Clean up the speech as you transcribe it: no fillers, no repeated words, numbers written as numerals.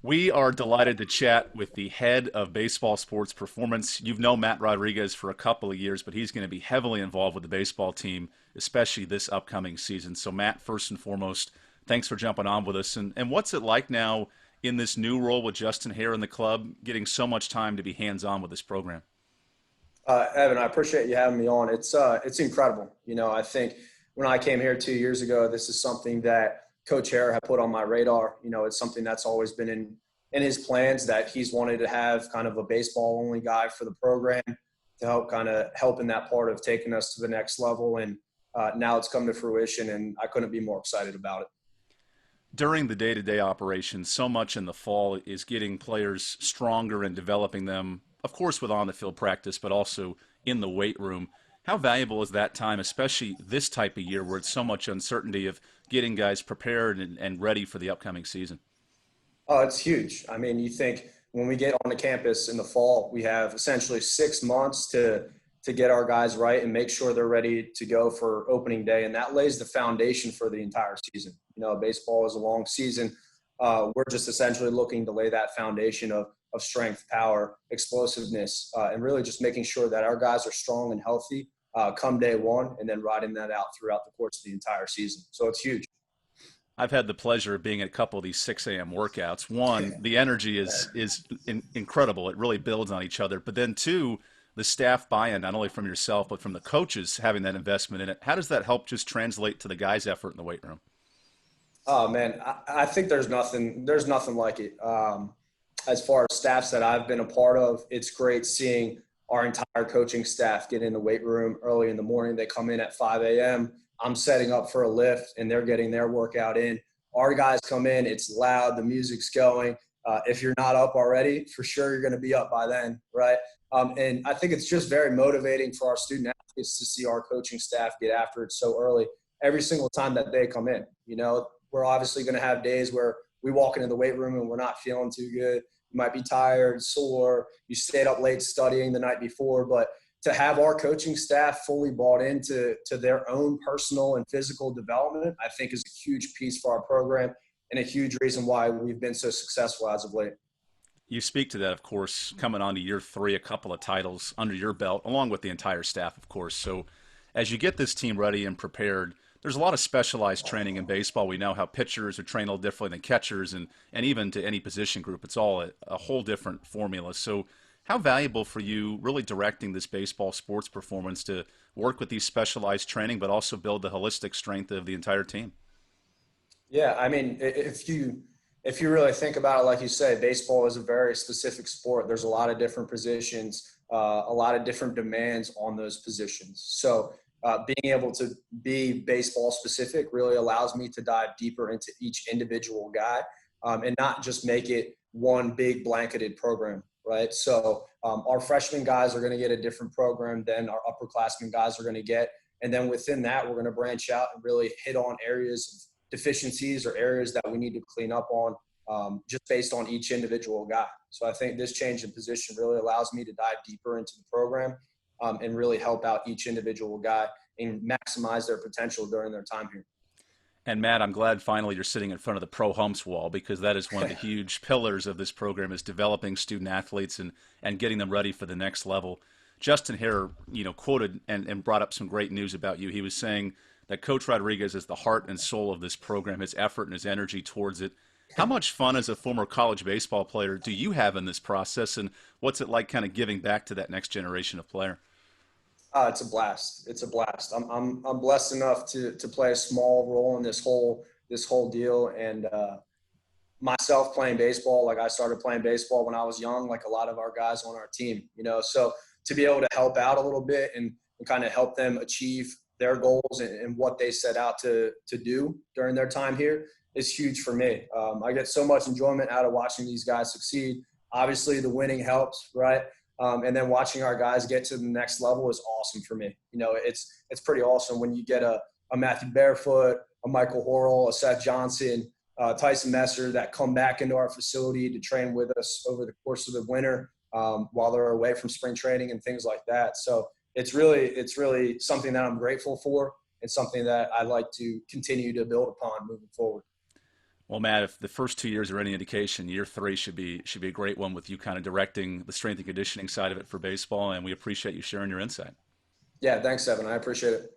We are delighted to chat with the head of baseball sports performance. You've known Matt Rodriguez for a couple of years, but he's going to be heavily involved with the baseball team, especially this upcoming season. So, Matt, first and foremost, thanks for jumping on with us. And what's it like now in this new role with Justin Hare in the club, getting so much time to be hands on with this program? Evan, I appreciate you having me on. It's incredible. I think when I came here 2 years ago, this is something that Coach Hare had put on my radar. It's something that's always been in his plans, that he's wanted to have kind of a baseball only guy for the program to help in that part of taking us to the next level. And now it's come to fruition, and I couldn't be more excited about it. During the day-to-day operations, so much in the fall is getting players stronger and developing them, of course, with on-the-field practice, but also in the weight room. How valuable is that time, especially this type of year where it's so much uncertainty of getting guys prepared and ready for the upcoming season? Oh, it's huge. I mean, you think when we get on the campus in the fall, we have essentially 6 months to get our guys right and make sure they're ready to go for opening day. And that lays the foundation for the entire season. Baseball is a long season. We're just essentially looking to lay that foundation of strength, power, explosiveness, and really just making sure that our guys are strong and healthy come day one, and then riding that out throughout the course of the entire season. So it's huge. I've had the pleasure of being at a couple of these 6 a.m. workouts. One, the energy is incredible. It really builds on each other. But then two, the staff buy-in, not only from yourself, but from the coaches having that investment in it. How does that help just translate to the guys' effort in the weight room? Oh man, I think there's nothing like it. As far as staffs that I've been a part of, it's great seeing our entire coaching staff get in the weight room early in the morning. They come in at 5 a.m. I'm setting up for a lift, and they're getting their workout in. Our guys come in, it's loud, the music's going. If you're not up already, for sure you're going to be up by then, right? And I think it's just very motivating for our student athletes to see our coaching staff get after it so early every single time that they come in. We're obviously going to have days where we walk into the weight room and we're not feeling too good. You might be tired, sore, you stayed up late studying the night before, but to have our coaching staff fully bought into their own personal and physical development, I think is a huge piece for our program and a huge reason why we've been so successful as of late. You speak to that, of course, coming on to year three, a couple of titles under your belt, along with the entire staff, of course. So as you get this team ready and prepared, there's a lot of specialized training in baseball. We know how pitchers are trained a little differently than catchers, and even to any position group. It's all a whole different formula. So how valuable for you really directing this baseball sports performance to work with these specialized training, but also build the holistic strength of the entire team? Yeah, I mean, if you really think about it, like you say, baseball is a very specific sport. There's a lot of different positions, a lot of different demands on those positions. So being able to be baseball specific really allows me to dive deeper into each individual guy, and not just make it one big blanketed program, right? So our freshman guys are going to get a different program than our upperclassmen guys are going to get. And then within that, we're going to branch out and really hit on areas of deficiencies or areas that we need to clean up on, just based on each individual guy. So I think this change in position really allows me to dive deeper into the program, and really help out each individual guy and maximize their potential during their time here. And Matt, I'm glad finally you're sitting in front of the pro humps wall, because that is one of the huge pillars of this program, is developing student athletes and getting them ready for the next level. Justin Hare, quoted and brought up some great news about you. He was saying that Coach Rodriguez is the heart and soul of this program, his effort and his energy towards it. How much fun as a former college baseball player do you have in this process, and what's it like kind of giving back to that next generation of player? It's a blast. It's a blast. I'm blessed enough to play a small role in this whole deal. And myself playing baseball, like I started playing baseball when I was young, like a lot of our guys on our team. So to be able to help out a little bit and kind of help them achieve their goals and what they set out to do during their time here is huge for me. I get so much enjoyment out of watching these guys succeed. Obviously, the winning helps, right? And then watching our guys get to the next level is awesome for me. It's pretty awesome when you get a Matthew Barefoot, a Michael Horrell, a Seth Johnson, Tyson Messer that come back into our facility to train with us over the course of the winter, while they're away from spring training and things like that. So it's really something that I'm grateful for, and something that I'd like to continue to build upon moving forward. Well, Matt, if the first 2 years are any indication, year three should be a great one with you kind of directing the strength and conditioning side of it for baseball, and we appreciate you sharing your insight. Yeah, thanks, Evan. I appreciate it.